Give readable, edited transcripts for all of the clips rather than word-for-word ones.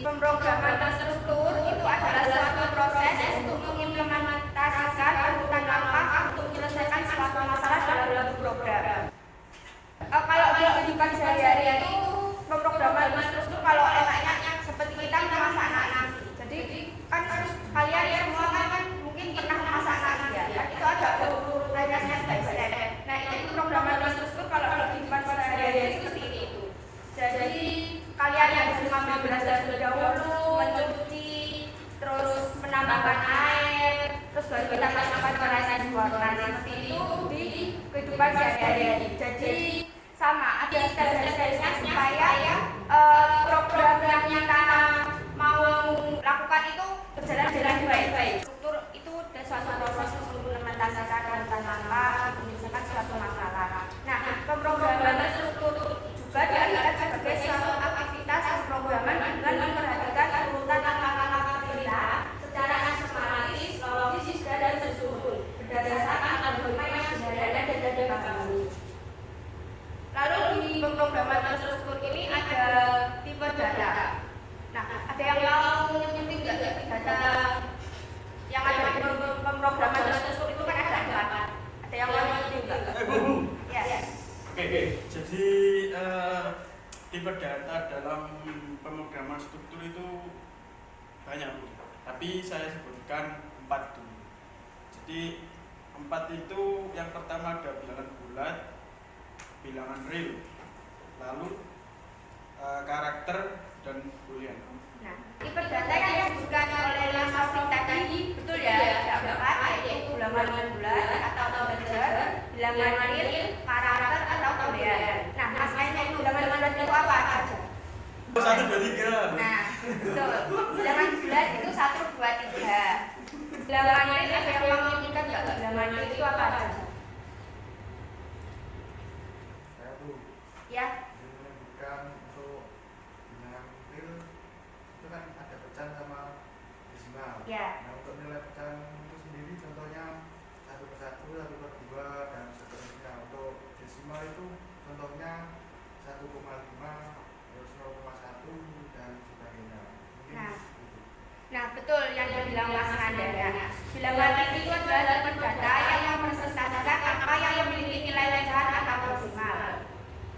Pemrograman terstruktur itu adalah suatu proses untuk mengimplementasikan urutan langkah untuk menyelesaikan suatu masalah dalam suatu program. Kalau di kehidupan sehari-hari itu pemrograman terstruktur kalau enaknya seperti kita memasak nasi. Jadi kan kalian semua kan mungkin pernah memasak nasi ya. Itu ada urutannya step by step. Nah itu pemrograman terstruktur kalau di kehidupan sehari-hari seperti itu. Jadi kalian yang harus mengambil beras terlebih dahulu, mencuci, terus menambahkan air, terus baru kita masukkan ke nasi warna seperti itu di kehidupan sehari-hari. Jadi sama ada step-stepnya supaya program yang kita mau lakukan itu berjalan dengan baik-baik. Struktur itu ada suatu proses untuk mengimplementasikan urutan langkah, menyelesaikan suatu masalah. Nah, pemrograman terstruktur juga diartikan sebagai suatu aktivitas pemrograman dengan memperhatikan urutan langkah-langkah kita secara sistematis, logis, dan tersusun berdasarkan algoritma yang sederhana dan dibagi. Jadi tipe data dalam pemrograman struktur itu banyak, Bu. Tapi saya sebutkan 4 dulu. Jadi 4 itu yang pertama ada bilangan bulat, bilangan real, lalu karakter dan boolean. Nah, tipe data yang disebutkan oleh Mas Taufik tadi betul ya? Ada 4, yaitu bilangan bulat atau integer, bilangan real, karakter atau boolean. Nah, Mas Ainul, bilangan bulat itu apa aja? 1, 2, 3. Nah, betul. Bilangan bulat itu 1, 2, 3. Bilangan real ada yang menginginkan nggak? Bilangan real itu apa aja? Ya. Menyebutkan untuk bilangan real itu kan ada pecahan sama desimal. Ya. Nah, untuk nilai pecahan itu sendiri contohnya 1/1, 1/2 dan seterusnya. Untuk desimal itu contohnya 1,5, terus 0,1 dan sebagainya. Nah, betul yang dibilang Mas Nandana. Bilangan real itu adalah tipe data yang merepresentasikan angka yang memiliki nilai pecahan atau desimal.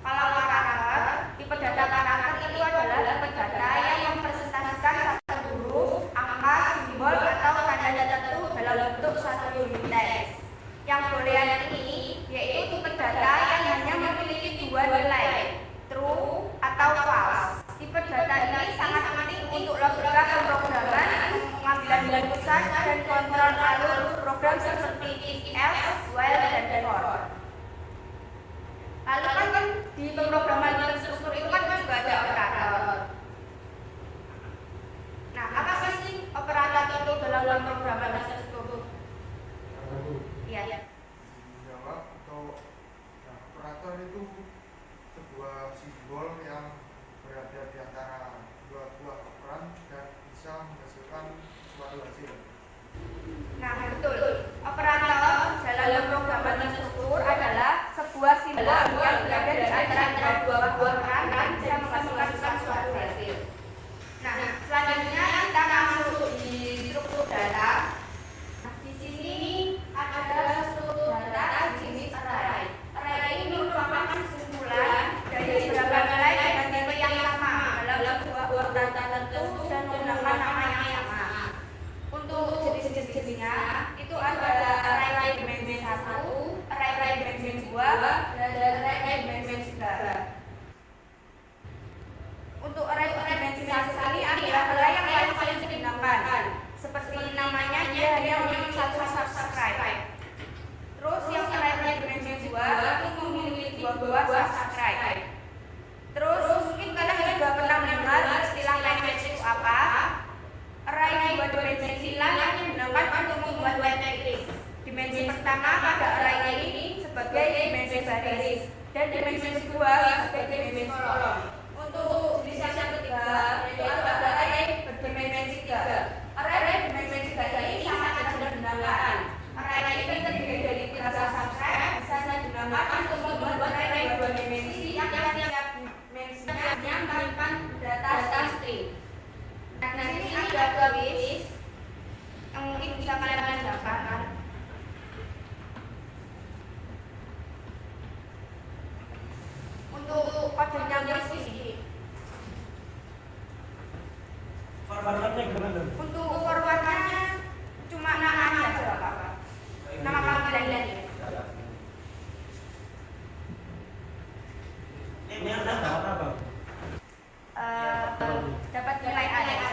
Kalau karakter, tipe data karakter itu adalah tipe data yang mempresentasikan satu huruf, angka, simbol, atau tanda tertentu dalam bentuk satu unit teks. Yang boolean ini yaitu tipe data yang hanya memiliki 2 nilai, true atau false. Tipe data ini sangat penting untuk logika pemrograman, pengambilan keputusan, dan kontrol alur program seperti if, else, while, dan for. Lalu kan di pemrograman terstruktur itu kan juga ada operator. Nah, apa sih operator itu dalam pemrograman terstruktur? Iya. Menjawab untuk operator itu sebuah simbol yang berada di antara dua buah operan dan bisa menghasilkan suatu hasil. Nah, betul. Operator dalam pemrograman terstruktur adalah sebuah simbol yang berada di antara dua buah operan dan bisa menghasilkan suatu hasil. Nah, selanjutnya kita masuk di struktur data. Di sini ada struktur data jenis array. Array ini merupakan kesimpulan dari beberapa nilai dengan tipe yang sama dalam sebuah urutan tertentu dan menggunakan nama yang sama. Untuk jenis-jenisnya itu ada array dimensi 1, array dimensi 2, dan array dimensi 3. Untuk array dimensi 1 ini adalah array yang paling digunakan. Seperti namanya, dia hanya memiliki 1 subscribe. Terus yang array dimensi 2 itu memiliki 2 buah subscribe. Terus mungkin kalian juga pernah mendengar istilah matrix itu apa? Array 2 dimensi yang digunakan untuk membuat matrix. Dimensi pertama pada array ini sebagai dimensi baris dan dimensi kedua sebagai dimensi kolom. Untuk jenis yang ketiga yaitu ada array berdimensi 3. Array berdimensi 3 ini sangat mudah digunakan. Array ini terdiri dari 3 subscribe, bisa digunakan untuk membuat array 2 dimensi yang tiap dimensinya menyimpan data string. Nah, ini ada tulis yang mungkin bisa kalian bacakan. Untuk kodenya kuis ini. Formatnya gimana? Untuk formatnya cuma nama aja, Pak. Nama panggilannya. Ini ada apa? Dapat nilai A ya.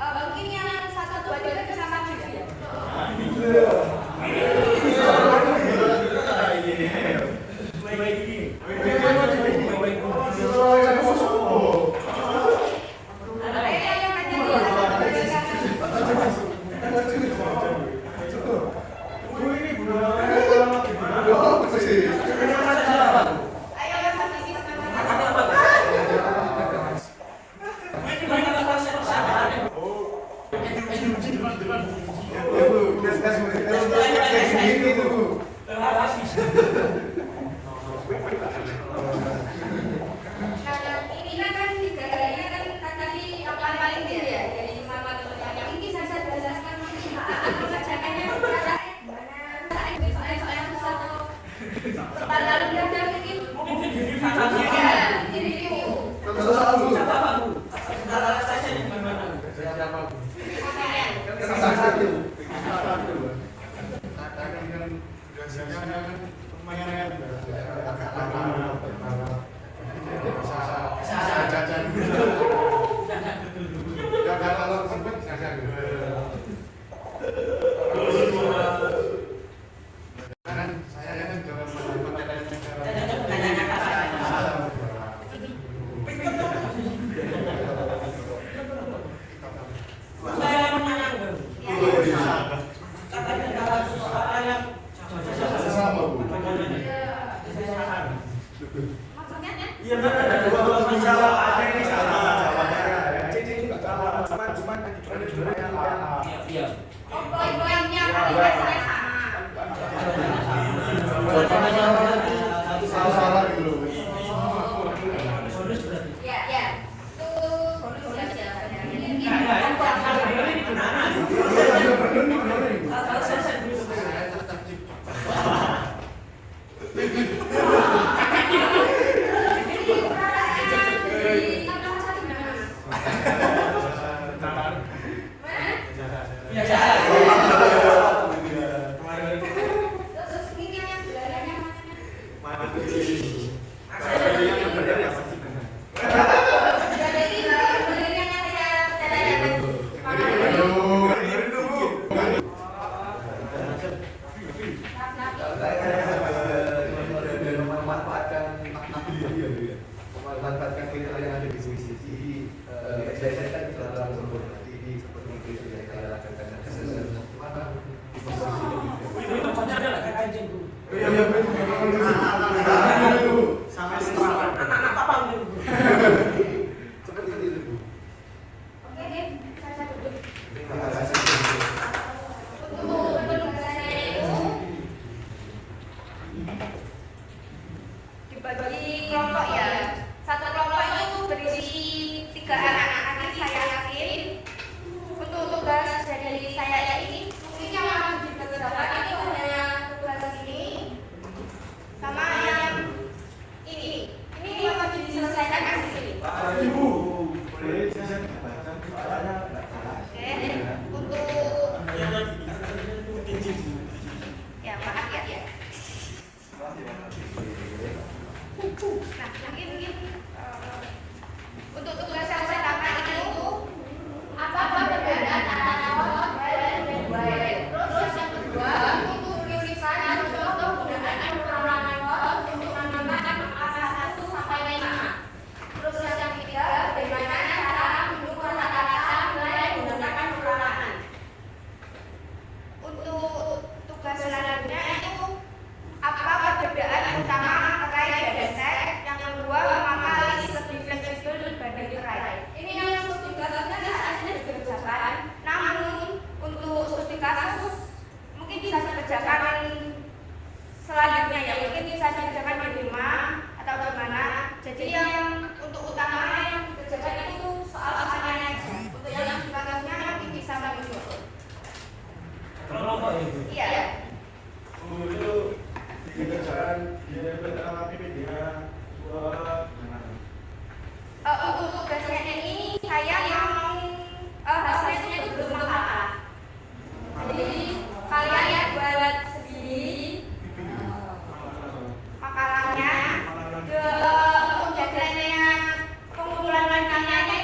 Mungkin yang 1, 2, 3 bisa maju ya. memanfaatkan filter yang ada di sisi saya kan dalam sempurna ini seperti itu yang saya lakukan mana di posisi ini itu contohnya adalah kayak anjing tuh sampai setelah anak-anak papang seperti itu Bu. Oke, saya duduk. Terima kasih. Untuk penugasannya itu dibagi kelompok ya. Satu kelompok itu berisi 3 anak. Nanti saya yakin untuk tugas dari saya ini mungkin yang harus dikerjakan itu hanya tugas ini sama yang ini. Ini yang wajib diselesaikan kan di sini. Ibu, boleh saya baca caranya? Oke, untuk ya maaf ya. Nah, mungkin untuk tugas yang pertama itu apa perbedaan antara awal dan baik. Terus yang kedua untuk prioritas contoh penggunaan perorangan awal untuk menambahkan angka 1 sampai 5. Terus yang ketiga bagaimana cara mengukur rata-rata nilai menggunakan perorangan. Untuk tugas selanjutnya itu apa perbedaan utama terkait data set, yang kedua mengapa list lebih fleksibel dibanding array. Ini yang studi kasusnya saatnya dikerjakan, namun untuk studi kasus mungkin bisa dikerjakan selanjutnya ya, mungkin bisa dikerjakan di rumah atau di mana. Jadi yang untuk utamanya yang dikerjakan itu soal-soalnya aja. Untuk yang studi kasusnya mungkin bisa menyusul. Iya. Itu dikerjakan dia pertama media suara Untuk tugasnya ini saya mau hasilnya itu belum makalah. Jadi kalian buat sendiri makalahnya. Untuk deadline-nya pengumpulan rancangannya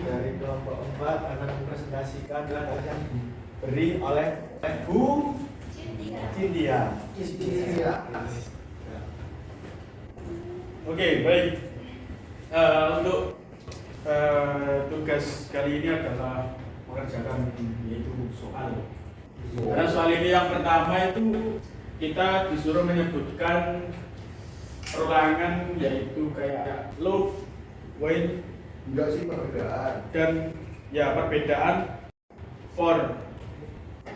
dari kelompok 4 akan mempresentasikan data yang diberi oleh Bu Cynthia. Oke, baik. Untuk tugas kali ini adalah mengerjakan yaitu soal. Karena soal ini yang pertama itu kita disuruh menyebutkan perolangan yaitu kayak loop, while, Enggak sih perbedaan. dan ya perbedaan for,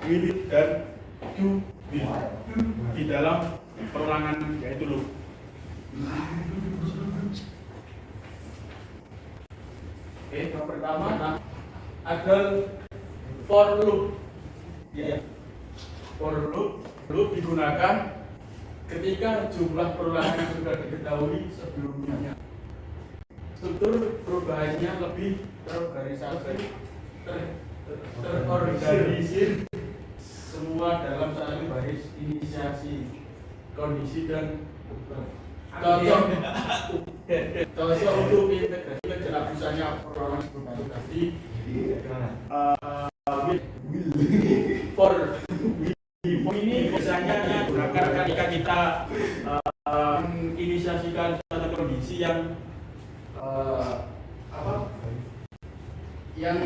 will, dan do, will di dalam perolangan yaitu loop. Oke, yang pertama ada for loop. Ya, for loop digunakan ketika jumlah perolangan sudah diketahui sebelumnya. Struktur perubahannya lebih terorganisir semua dalam satu baris inisiasi kondisi dan cocok untuk integrasi kejelasannya perorangan sebelum tadi. For ini biasanya digunakan ketika kita inisiasikan satu kondisi yang yang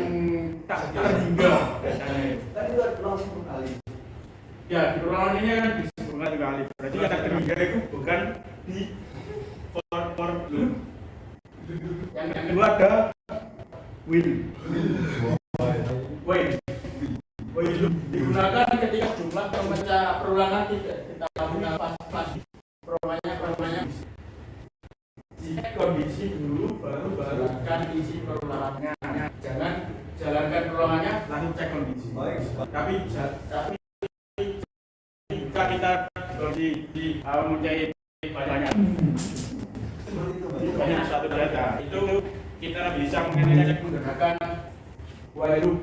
tak terhingga biasanya. Tadi udah ulang 10 kali. Ya, di perorangan ini kan disebutkan 3 kali. Berarti yang tak terhingga itu bukan di for loop. Yang kedua ada will. While loop digunakan ketika jumlah pemecah perolangan tidak diketahui pasti. Perorangannya jika kondisi dulu baru akan isi perolangannya. Jangan jalankan perolangannya lalu cek kondisi. Tapi jika kita mencari banyak suatu data itu kita bisa menganalisis menggunakan while loop.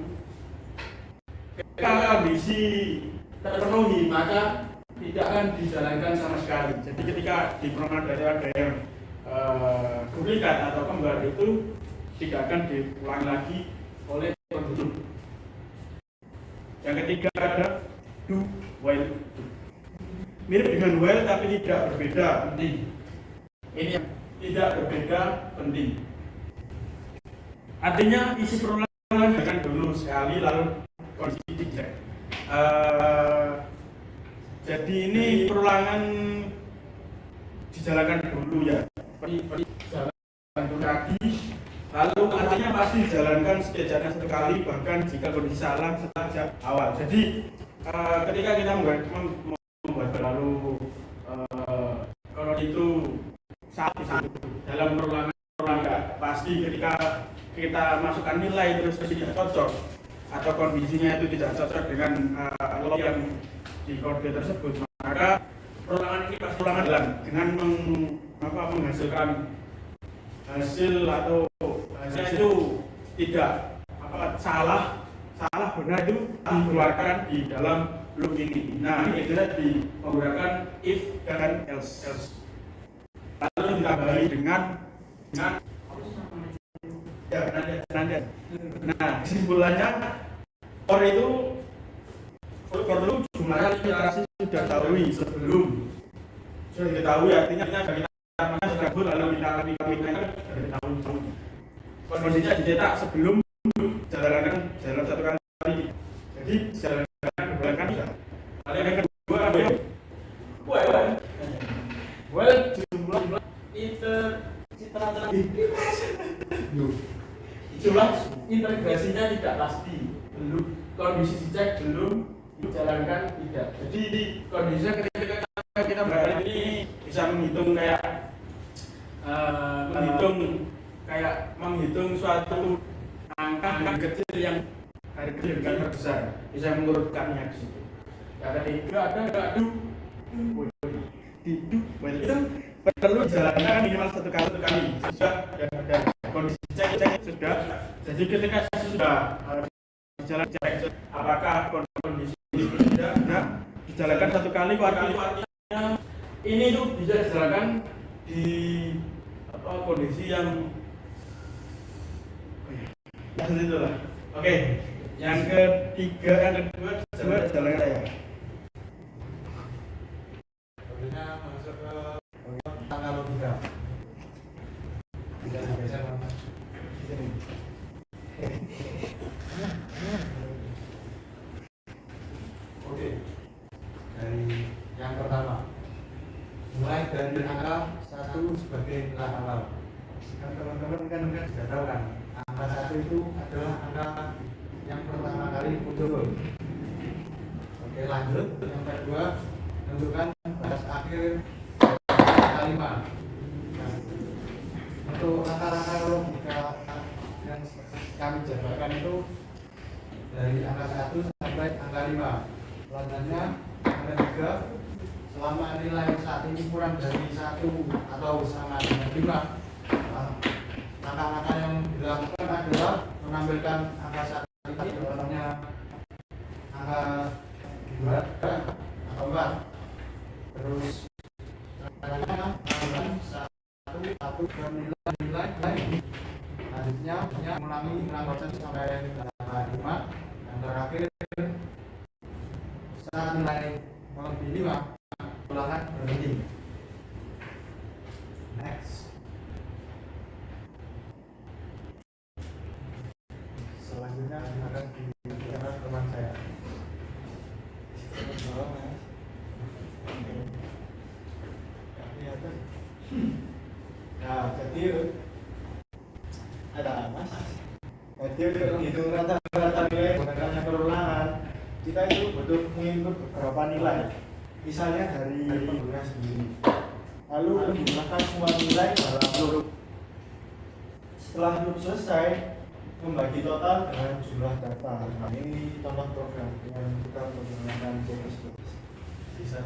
Ketika kondisi terpenuhi maka tidak akan dijalankan sama sekali. Jadi ketika di perorangan data ada yang duplikat atau kembar itu tidak akan diulang lagi oleh penduduk. Yang ketiga ada do while. Mirip dengan while tapi tidak berbeda penting. Ini yang tidak berbeda penting. Artinya isi perolangan akan dulu sekali lalu kondisi dicek. Jadi ini perolangan dijalankan dulu ya. Jalankan dulu tadi. Lalu artinya pasti dijalankan setidaknya 1 kali bahkan jika kondisi salah sejak awal. Jadi ketika kita membuat lalu kalau itu satu dalam perolangan pasti ketika kita masukkan nilai terus tidak cocok atau kondisinya itu tidak cocok dengan log yang di kode tersebut, maka perolangan ini pasti perolangan dalam dengan menghasilkan hasil atau hasilnya itu tidak salah benar itu dikeluarkan di dalam loop ini. Nah ini tadi menggunakan if dan else. Lalu ditambahi dengan nanti. Nah kesimpulannya for itu perlu jumlahnya literasi sudah diketahui sebelum sudah diketahui artinya kita sudah full lalu kita tahu kondisinya dicetak sebelum jalan 1 kali. Jadi jalankan bisa. Lalu yang kedua ada well jumlah jumlah integrasinya tidak pasti, belum kondisi dicek belum dijalankan tidak. Jadi kondisinya ketika kita berada ini bisa menghitung menghitung suatu angka kecil yang harga terbesar, bisa mengurutkannya di situ. Yang ketiga ada do itu perlu dijalankan minimal 1 kali sudah dan kondisi cek sudah. Jadi ketika sudah dijalankan cek apakah kondisi tidak dijalankan 1 kali artinya ini tuh bisa dijalankan di kondisi yang Ya itulah. Oke, yang ketiga, yang kedua coba jalan raya. Selanjutnya masuk ke tanggal logika. Tidak biasa mana? Oke. Dari yang pertama, mulai dari angka 1 sebagai nilai awal. Kan teman-teman kan sudah tahu kan, angka 1 itu adalah angka yang pertama kali muncul. Oke, lanjut. Yang kedua, tentukan batas akhir angka 5. Nah, untuk rangka-rangka logika yang kami jabarkan itu dari angka 1 sampai angka 5. Selanjutnya angka 3, selama nilai saat ini kurang dari 1 atau sama dengan 5, langkah-langkah yang dilakukan adalah mengambilkan angka 1 tadi, contohnya angka 2 atau 4. Terus mengambilkan 1 ke nilai lain. Selanjutnya mengulangi lanjutan sampai angka 5. Yang terakhir, saat nilai melebihi 5, ulangan berhenti. Next. Selanjutnya akan dibicara teman saya. Nah, jadi ada mas. Jadi untuk hitung rata-rata nilai menggunakan perulangan, kita itu butuh menginput beberapa nilai. Misalnya dari pengguna sendiri. Lalu menggunakan semua nilai dalam loop. Setelah loop selesai, membagi total dengan jumlah data. Nah, ini contoh program yang kita menggunakan C++. Bisa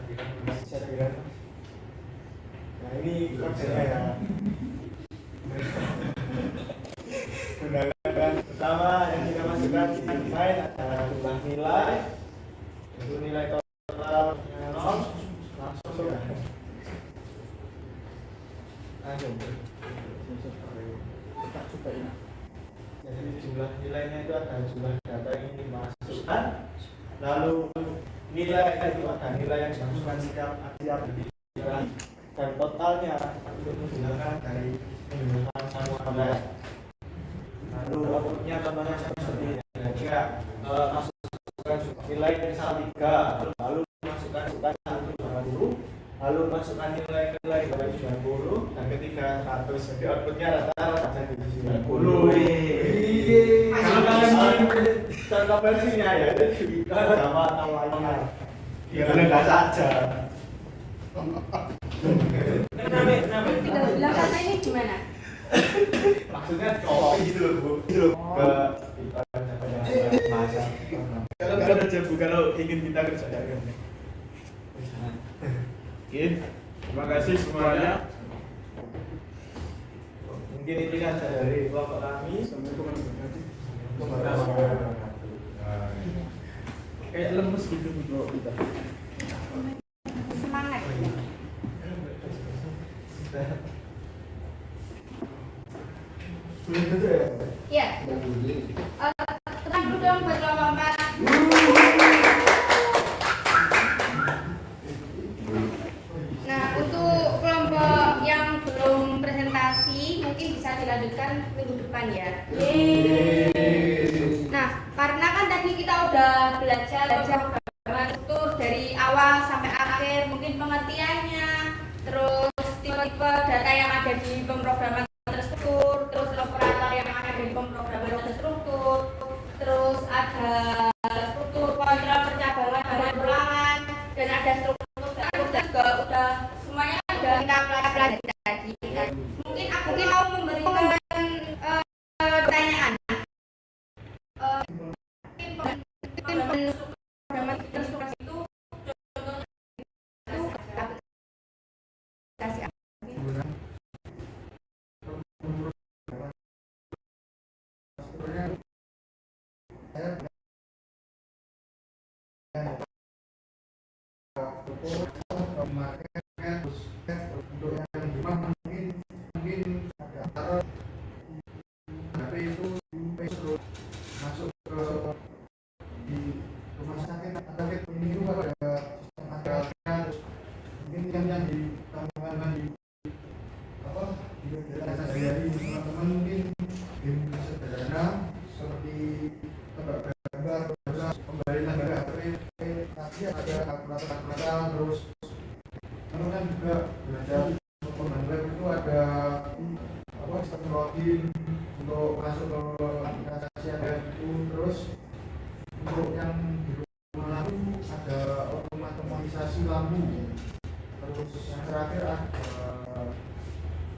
dilihat. Nah, ini kodenya ya. Gunakan pertama yang kita masukkan di define adalah jumlah nilai. Itu nilai total langsung ya. Langsung. Kita coba ini. Jadi jumlah nilainya itu ada jumlah data yang ingin dimasukkan, lalu nilai itu ada nilai yang dimasukkan setiap dan totalnya itu menggunakan dari menggunakan sama. Lalu outputnya contohnya seperti ini. Jika masukkan nilai misal 3, lalu masukkan 120, lalu masukkan nilai 90, dan ketiga 100. Jadi outputnya rata-rata jadi 90. Kalau kalian contoh versinya ya, itu Java atau lainnya. Digunakan saja. Kenapa? Tidak bilang kata ini gimana? Maksudnya copy gitu loh, Bu. Gitu loh. Ke bahasa. Kalau ingin kita kerjakan. Oke, terima kasih semuanya. Mungkin itu saja dari kelompok kami. Kayak lemes gitu bro kita. Semangat. Iya. Tenang dulu dong buat kelompok 4. Nah, untuk kelompok yang belum presentasi mungkin bisa dilanjutkan minggu depan ya. Nah, karena kan tadi kita udah belajar struktur dari awal sampai akhir, mungkin pengertiannya, terus tipe-tipe data yang ada di pemrograman terstruktur, terus operator yang ada di pemrograman terstruktur, terus ada struktur kontrol percabangan dan ulangan, dan ada struktur juga udah semuanya udah kita pelajari tadi. Mungkin aku mau memberikan pertanyaan. Pemrograman terstruktur itu contohnya itu aplikasi apa? Untuk yang di rumah mungkin ada HP itu terus masuk ke di rumah sakit ini juga ada sistem ada mungkin yang ditambahkan di apa di kegiatan sehari-hari teman-teman mungkin game sederhana seperti tebak gambar, kembali lembaga HP, tadi ada kalkulator terus kemudian juga belajar pemain web itu ada apa sistem login untuk masuk ke aplikasi ada itu terus untuk yang di rumah itu ada otomatisasi lampu terus yang terakhir ada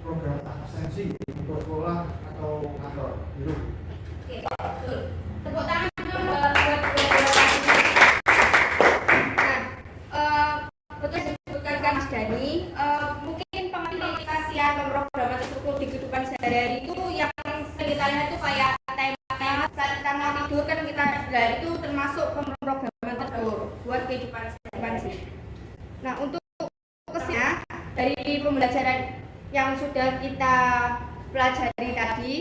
program absensi untuk sekolah atau kantor gitu. Oke, betul. Tepuk tangan dulu buat betul disebutkan Mas Dani. Mungkin pengaplikasian pemrograman terstruktur di kehidupan sehari-hari itu yang sering kita lihat itu kayak tema saat kita mau tidur kan kita itu termasuk pemrograman terstruktur buat kehidupan sehari-hari. Nah, untuk kesnya dari pembelajaran yang sudah kita pelajari tadi,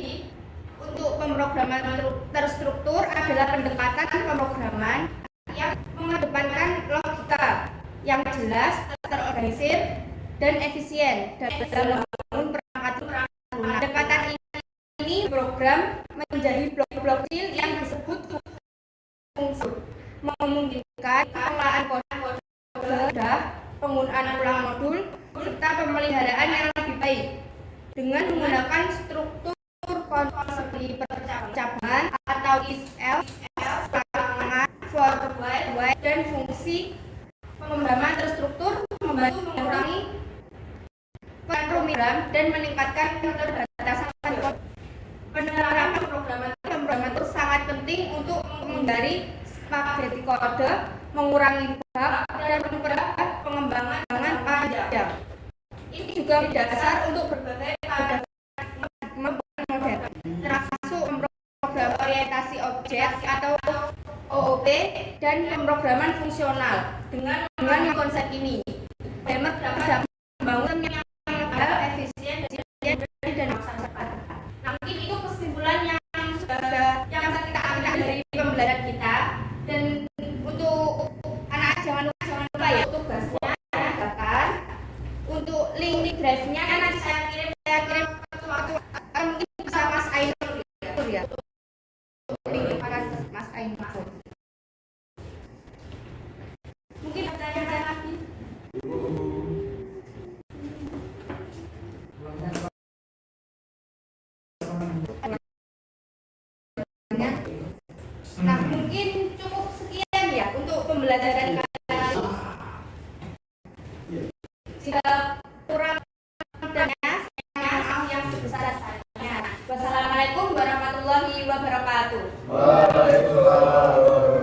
untuk pemrograman terstruktur adalah pendekatan pemrograman yang mengedepankan logika yang jelas, terorganisir, dan efisien dalam membangun perangkat lunak. Pendekatan ini program menjadi blok-blok kecil yang disebut fungsi, memungkinkan pengelolaan kode, penggunaan ulang modul, serta pemeliharaan yang lebih baik dengan menggunakan struktur konsepsi percabangan atau if-else, for while, dan fungsi. Pemrograman terstruktur membantu mengurangi perumiran dan meningkatkan keterbatasan kode. Penerapan pemrograman itu sangat penting untuk menghindari spaghetti kode, mengurangi bug, dan mempercepat pengembangan panjang. Ini juga dasar untuk berbagai model, termasuk pemrograman orientasi objek atau OOP dan pemrograman fungsional. Dengan konsep ini, Bemer dapat membangun yang legal, efisien, dan cepat. Nah, mungkin itu kesimpulan yang kita ambil dari pembelajaran kita. Dan untuk anak jangan lupa ya tugasnya adakan untuk link drive-nya nanti saya kirim mungkin bisa Mas Ainur ya. Link akan Mas Ainur. Mungkin pertanyaan lagi. Nah, mungkin cukup sekian ya untuk pembelajaran kali ini. Jika kurang adanya, maaf yang sebesar-besarnya. Wassalamualaikum warahmatullahi wabarakatuh. Waalaikumsalam.